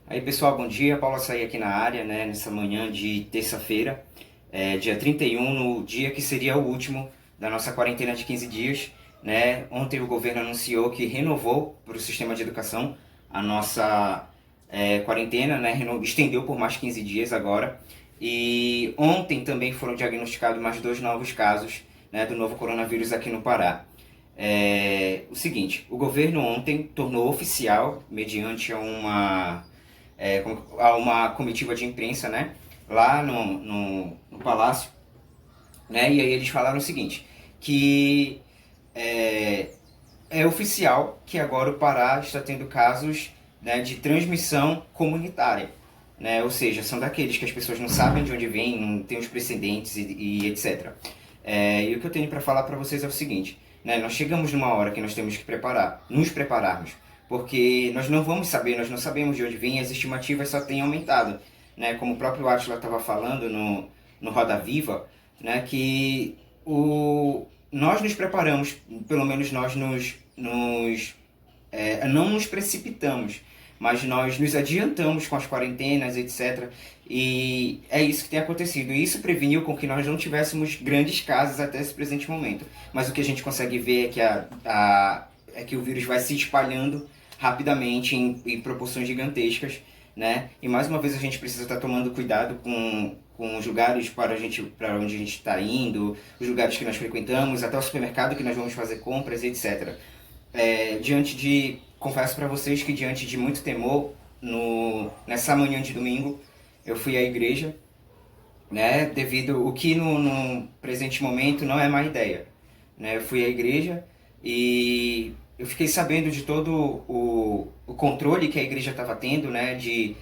Aí pessoal, bom dia. Paulo Açaí aqui na área, né, nessa manhã de terça-feira, dia 31, no dia que seria o último da nossa quarentena de 15 dias. Né? Ontem o governo anunciou que renovou para o sistema de educação a nossa quarentena, né, estendeu por mais 15 dias agora. E ontem também foram diagnosticados mais 2 novos casos, né, do novo coronavírus aqui no Pará. O seguinte, o governo ontem tornou oficial, mediante a uma comitiva de imprensa, né, lá no Palácio, né, e aí eles falaram o seguinte, que é, é oficial que agora o Pará está tendo casos, né, de transmissão comunitária, né, ou seja, são daqueles que as pessoas não sabem de onde vêm, não têm os precedentes e etc. E o que eu tenho para falar para vocês é o seguinte, né, nós chegamos numa hora que nós temos que nos prepararmos, porque nós não vamos saber, nós não sabemos de onde vem, as estimativas só têm aumentado, né, como o próprio Átila estava falando no Roda Viva, né, que nós nos preparamos, pelo menos nós não nos precipitamos, mas nós nos adiantamos com as quarentenas, etc. E é isso que tem acontecido. E isso preveniu com que nós não tivéssemos grandes casos até esse presente momento. Mas o que a gente consegue ver é que, é que o vírus vai se espalhando rapidamente em proporções gigantescas, né? E mais uma vez a gente precisa estar tomando cuidado com os lugares para onde a gente está indo, os lugares que nós frequentamos, até o supermercado que nós vamos fazer compras, etc. Confesso para vocês que diante de muito temor, nessa manhã de domingo, eu fui à igreja, né, devido o que no presente momento não é má ideia, né, eu fui à igreja e eu fiquei sabendo de todo o controle que a igreja estava tendo, né, de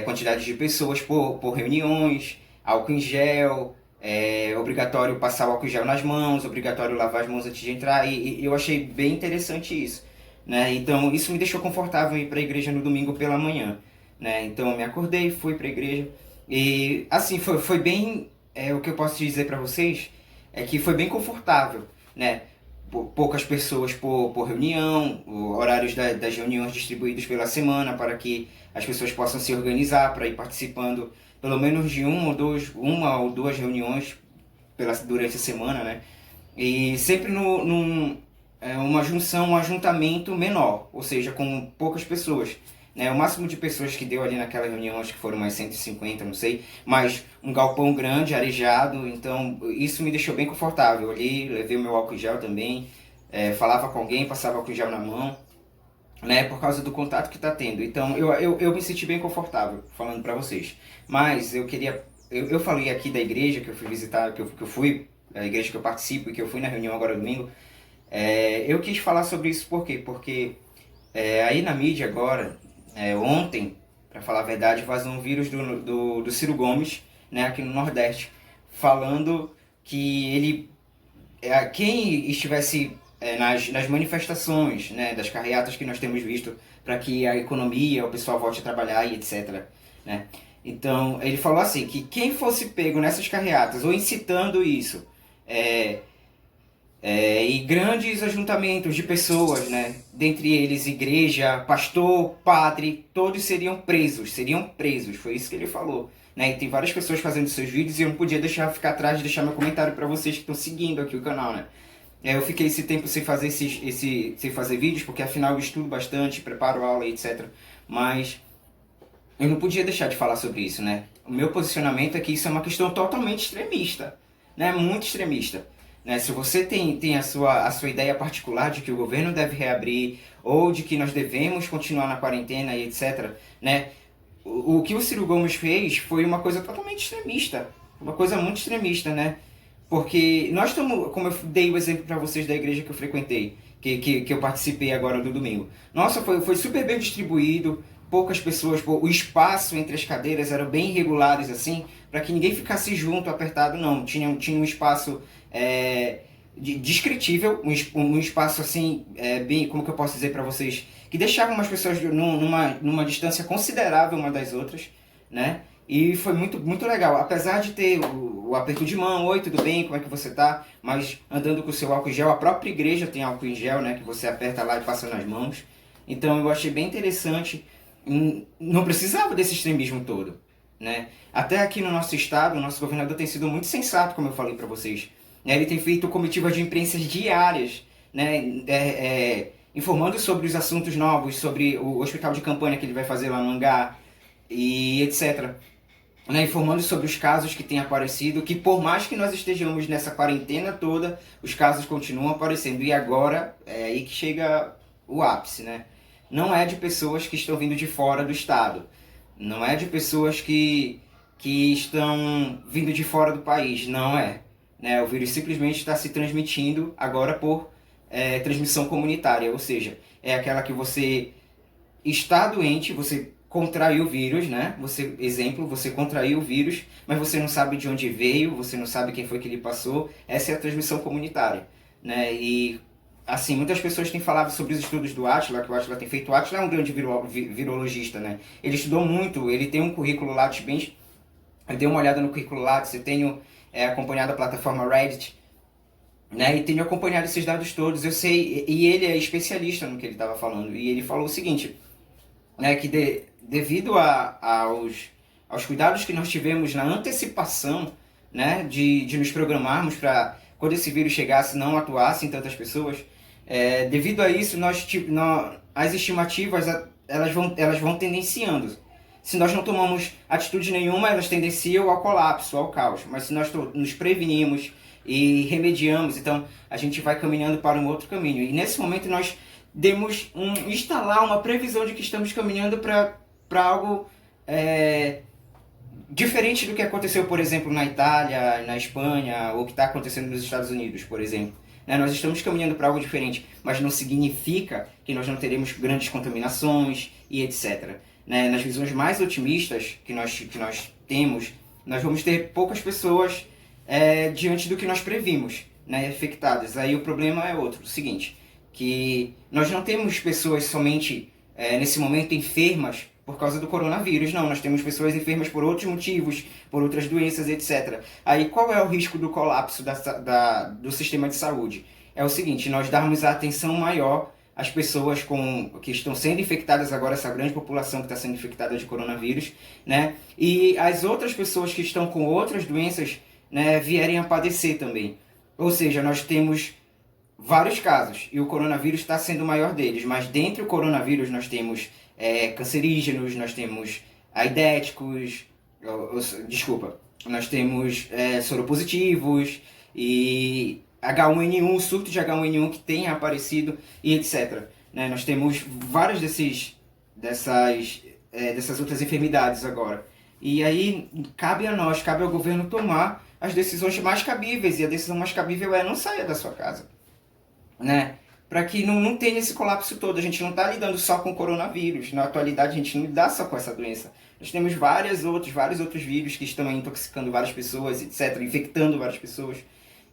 quantidade de pessoas por reuniões, álcool em gel, obrigatório passar o álcool em gel nas mãos, obrigatório lavar as mãos antes de entrar, e eu achei bem interessante isso, né? Então isso me deixou confortável em ir para a igreja no domingo pela manhã, né? Então eu me acordei, fui para a igreja, e assim, foi bem, o que eu posso dizer para vocês é que foi bem confortável, né? Poucas pessoas por reunião, horários das reuniões distribuídos pela semana para que as pessoas possam se organizar para ir participando pelo menos de uma ou duas reuniões durante a semana, né? E sempre uma junção, um ajuntamento menor, ou seja, com poucas pessoas. Né? O máximo de pessoas que deu ali naquela reunião, acho que foram mais 150, não sei, mas um galpão grande, arejado, então isso me deixou bem confortável. Ali, levei o meu álcool em gel também, falava com alguém, passava álcool em gel na mão, né, por causa do contato que está tendo. Então eu me senti bem confortável falando para vocês. Mas eu falei aqui da igreja que eu fui visitar, que eu fui, a igreja que eu participo e que eu fui na reunião agora domingo. Eu quis falar sobre isso por quê? Porque aí na mídia agora, ontem, para falar a verdade, vazou um vírus do Ciro Gomes, né, aqui no Nordeste, falando que quem estivesse nas manifestações, né, das carreatas que nós temos visto para que a economia, o pessoal volte a trabalhar e etc. Né? Então, ele falou assim, que quem fosse pego nessas carreatas ou incitando isso, e grandes ajuntamentos de pessoas, né, dentre eles igreja, pastor, padre, todos seriam presos, foi isso que ele falou. Né? E tem várias pessoas fazendo seus vídeos e eu não podia ficar atrás de deixar meu comentário para vocês que estão seguindo aqui o canal, né? Eu fiquei esse tempo sem fazer sem fazer vídeos, porque afinal eu estudo bastante, preparo aula e etc. Mas eu não podia deixar de falar sobre isso, né? O meu posicionamento é que isso é uma questão totalmente extremista, né? Muito extremista. Né? Se você tem a sua ideia particular de que o governo deve reabrir, ou de que nós devemos continuar na quarentena e etc., né? O que o Ciro Gomes fez foi uma coisa totalmente extremista. Uma coisa muito extremista, né? Porque nós estamos, como eu dei o exemplo para vocês da igreja que eu frequentei, que eu participei agora do domingo. Nossa, foi super bem distribuído, poucas pessoas, o espaço entre as cadeiras eram bem irregulares assim, para que ninguém ficasse junto, apertado, não. Tinha um espaço descritível, um espaço assim, bem, como que eu posso dizer para vocês, que deixava umas pessoas numa distância considerável uma das outras, né? E foi muito, muito legal, apesar de ter o aperto de mão, oi, tudo bem, como é que você tá? Mas andando com o seu álcool em gel, a própria igreja tem álcool em gel, né, que você aperta lá e passa nas mãos. Então eu achei bem interessante não precisava desse extremismo todo, né? Até aqui no nosso estado, o nosso governador tem sido muito sensato, como eu falei para vocês. Né? Ele tem feito comitivas de imprensa diárias, né? Informando sobre os assuntos novos, sobre o hospital de campanha que ele vai fazer lá no Hangar, e etc. Né, informando sobre os casos que têm aparecido, que por mais que nós estejamos nessa quarentena toda, os casos continuam aparecendo. E agora é aí que chega o ápice, né? Não é de pessoas que estão vindo de fora do estado, não é de pessoas que estão vindo de fora do país, não é. Né? O vírus simplesmente está se transmitindo agora por transmissão comunitária, ou seja, é aquela que você está doente, você contraiu o vírus, né? Você contraiu o vírus, mas você não sabe de onde veio, você não sabe quem foi que lhe passou. Essa é a transmissão comunitária, né? E assim, muitas pessoas têm falado sobre os estudos do Átila, que o Átila tem feito. O Átila é um grande virologista, né? Ele estudou muito, ele tem um currículo Lattes bem... Eu dei uma olhada no currículo Lattes, eu tenho acompanhado a plataforma Reddit, né? E tenho acompanhado esses dados todos, eu sei, e ele é especialista no que ele estava falando, e ele falou o seguinte, né, que devido aos cuidados que nós tivemos na antecipação, né, de nos programarmos para, quando esse vírus chegasse, não atuasse em tantas pessoas, devido a isso, as estimativas elas vão tendenciando. Se nós não tomamos atitude nenhuma, elas tendenciam ao colapso, ao caos. Mas se nós nos prevenimos e remediamos, então a gente vai caminhando para um outro caminho. E nesse momento nós demos instalar uma previsão de que estamos caminhando para algo diferente do que aconteceu, por exemplo, na Itália, na Espanha, ou que está acontecendo nos Estados Unidos, por exemplo. Né? Nós estamos caminhando para algo diferente, mas não significa que nós não teremos grandes contaminações e etc. Né? Nas visões mais otimistas que nós temos, nós vamos ter poucas pessoas diante do que nós previmos, né, infectadas. Aí o problema é outro, o seguinte, que nós não temos pessoas somente, nesse momento, enfermas por causa do coronavírus, não. Nós temos pessoas enfermas por outros motivos, por outras doenças, etc. Aí qual é o risco do colapso do sistema de saúde? É o seguinte, nós darmos a atenção maior às pessoas que estão sendo infectadas agora, essa grande população que está sendo infectada de coronavírus, né? E as outras pessoas que estão com outras doenças, né, vierem a padecer também. Ou seja, nós temos vários casos, e o coronavírus está sendo o maior deles, mas dentro do coronavírus nós temos cancerígenos, nós temos aidéticos, nós temos soropositivos, e H1N1, surto de H1N1 que tem aparecido, e etc. Né? Nós temos várias dessas outras enfermidades agora. E aí cabe a nós, cabe ao governo tomar as decisões mais cabíveis, e a decisão mais cabível é não saia da sua casa. Né? Para que não tenha esse colapso todo. A gente não está lidando só com o coronavírus. Na atualidade, a gente não lida só com essa doença. Nós temos vários outros vírus que estão intoxicando várias pessoas, etc., infectando várias pessoas.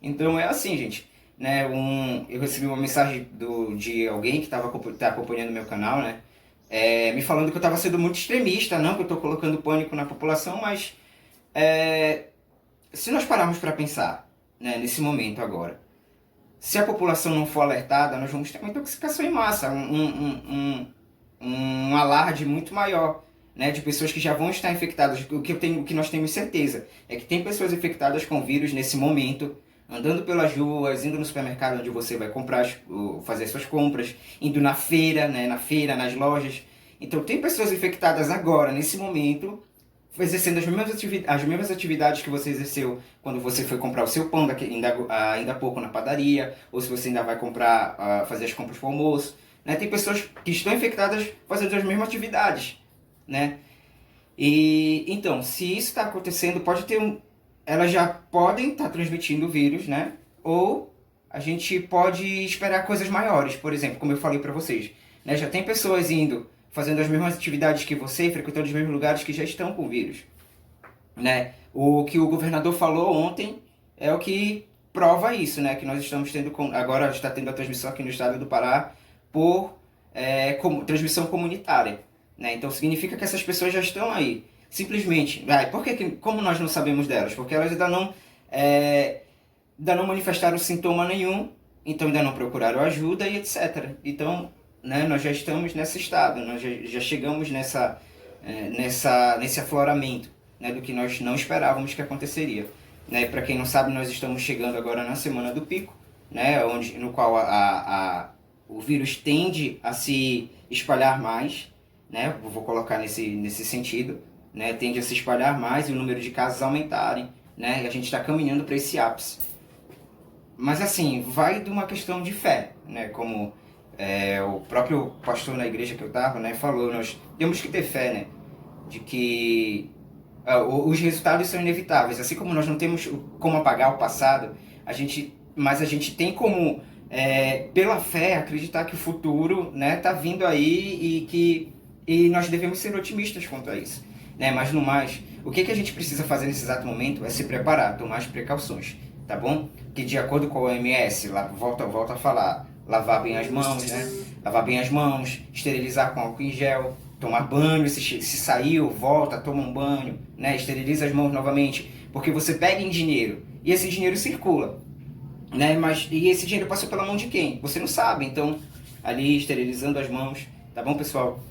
Então é assim, gente. Né? Eu recebi uma mensagem de alguém que tá acompanhando o meu canal, né? Me falando que eu estava sendo muito extremista, não que eu estou colocando pânico na população, mas se nós pararmos para pensar, né, nesse momento agora, se a população não for alertada, nós vamos ter uma intoxicação em massa, um alarde muito maior, né, de pessoas que já vão estar infectadas. O que nós temos certeza é que tem pessoas infectadas com vírus nesse momento, andando pelas ruas, indo no supermercado onde você vai comprar, fazer suas compras, indo na feira, né, nas lojas. Então tem pessoas infectadas agora, nesse momento, exercendo as mesmas atividades que você exerceu quando você foi comprar o seu pão ainda há pouco na padaria, ou se você ainda vai fazer as compras para o almoço. Né? Tem pessoas que estão infectadas fazendo as mesmas atividades. Né? E então, se isso está acontecendo, elas já podem estar transmitindo o vírus, né? Ou a gente pode esperar coisas maiores, por exemplo, como eu falei para vocês. Né? Já tem pessoas fazendo as mesmas atividades que você, frequentando os mesmos lugares que já estão com o vírus. Né? O que o governador falou ontem é o que prova isso, né? Que nós estamos tendo, agora está tendo a transmissão aqui no estado do Pará por transmissão comunitária. Né? Então significa que essas pessoas já estão aí. Simplesmente, como nós não sabemos delas? Porque elas ainda não manifestaram sintoma nenhum, então ainda não procuraram ajuda e etc. Então né, nós já estamos nesse estado, nós já chegamos nesse afloramento, né, do que nós não esperávamos que aconteceria. Né? Para quem não sabe, nós estamos chegando agora na semana do pico, né, no qual o vírus tende a se espalhar mais, né, vou colocar nesse sentido, né, tende a se espalhar mais e o número de casos aumentarem, né, e a gente está caminhando para esse ápice. Mas assim, vai de uma questão de fé, né, como o próprio pastor na igreja que eu estava, né, falou, nós temos que ter fé, né, de que os resultados são inevitáveis, assim como nós não temos como apagar o passado, mas a gente tem como, pela fé, acreditar que o futuro, né, tá vindo aí e nós devemos ser otimistas quanto a isso. Né? Mas no mais, o que a gente precisa fazer nesse exato momento é se preparar, tomar as precauções, tá bom? Que de acordo com a OMS, volta a falar, lavar bem as mãos, né? Lavar bem as mãos, esterilizar com álcool em gel, tomar banho, se saiu, volta, toma um banho, né? Esteriliza as mãos novamente, porque você pega em dinheiro e esse dinheiro circula, né? E esse dinheiro passou pela mão de quem? Você não sabe, então ali esterilizando as mãos, tá bom, pessoal?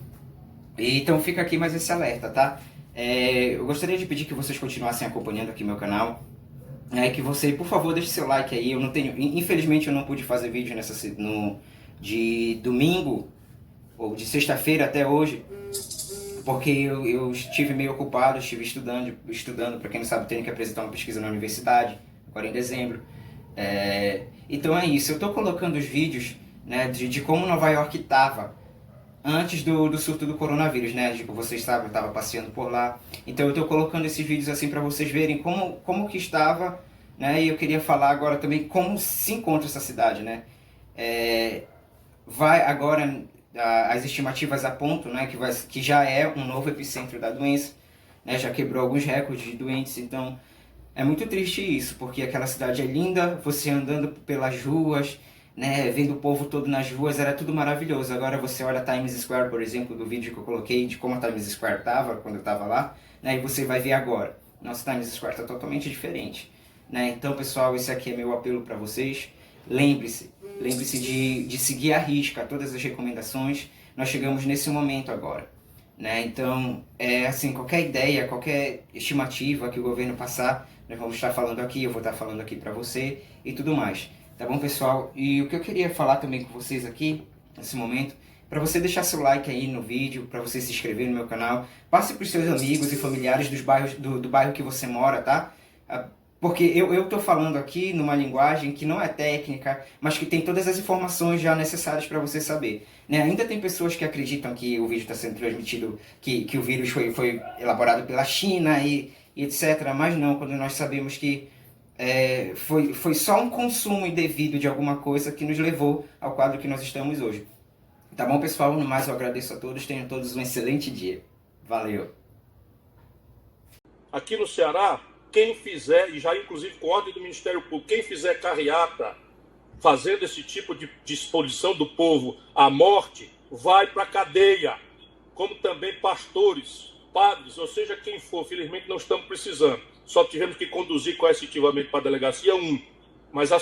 Então fica aqui mais esse alerta, tá? Eu gostaria de pedir que vocês continuassem acompanhando aqui meu canal, que você, por favor, deixe seu like aí. Eu não tenho, infelizmente eu não pude fazer vídeo de domingo ou de sexta-feira até hoje, porque eu estive meio ocupado, estive estudando, para quem não sabe, tenho que apresentar uma pesquisa na universidade, agora em dezembro. Então é isso, eu estou colocando os vídeos, né, de como Nova York estava antes do surto do coronavírus, né? Tipo, vocês sabem, eu estava passeando por lá. Então eu estou colocando esses vídeos assim para vocês verem como que estava, né? E eu queria falar agora também como se encontra essa cidade, né? Vai agora, as estimativas apontam, né, que já é um novo epicentro da doença, né? Já quebrou alguns recordes de doentes, então é muito triste isso, porque aquela cidade é linda, você andando pelas ruas, né, vendo o povo todo nas ruas, era tudo maravilhoso. Agora você olha a Times Square, por exemplo, do vídeo que eu coloquei, de como a Times Square estava quando eu estava lá, né, e você vai ver agora. Nossa, Times Square está totalmente diferente. Né? Então, pessoal, esse aqui é meu apelo para vocês. Lembre-se de seguir à risca todas as recomendações. Nós chegamos nesse momento agora. Né? Então, assim, qualquer ideia, qualquer estimativa que o governo passar, nós vamos estar falando aqui, eu vou estar falando aqui para você e tudo mais. Tá bom, pessoal? E o que eu queria falar também com vocês aqui, nesse momento, para você deixar seu like aí no vídeo, para você se inscrever no meu canal, passe para os seus amigos e familiares dos bairros, do bairro que você mora, tá? Porque eu tô falando aqui numa linguagem que não é técnica, mas que tem todas as informações já necessárias para você saber. Né? Ainda tem pessoas que acreditam que o vídeo está sendo transmitido, que o vírus foi elaborado pela China e etc. Mas não, quando nós sabemos que foi só um consumo indevido de alguma coisa que nos levou ao quadro que nós estamos hoje. Tá bom, pessoal? No mais, eu agradeço a todos. Tenham todos um excelente dia. Valeu! Aqui no Ceará, quem fizer, e já inclusive com ordem do Ministério Público, quem fizer carreata fazendo esse tipo de exposição do povo à morte, vai para a cadeia. Como também pastores, padres, ou seja, quem for. Felizmente não estamos precisando. Só tivemos que conduzir coercitivamente para a delegacia um. Mas a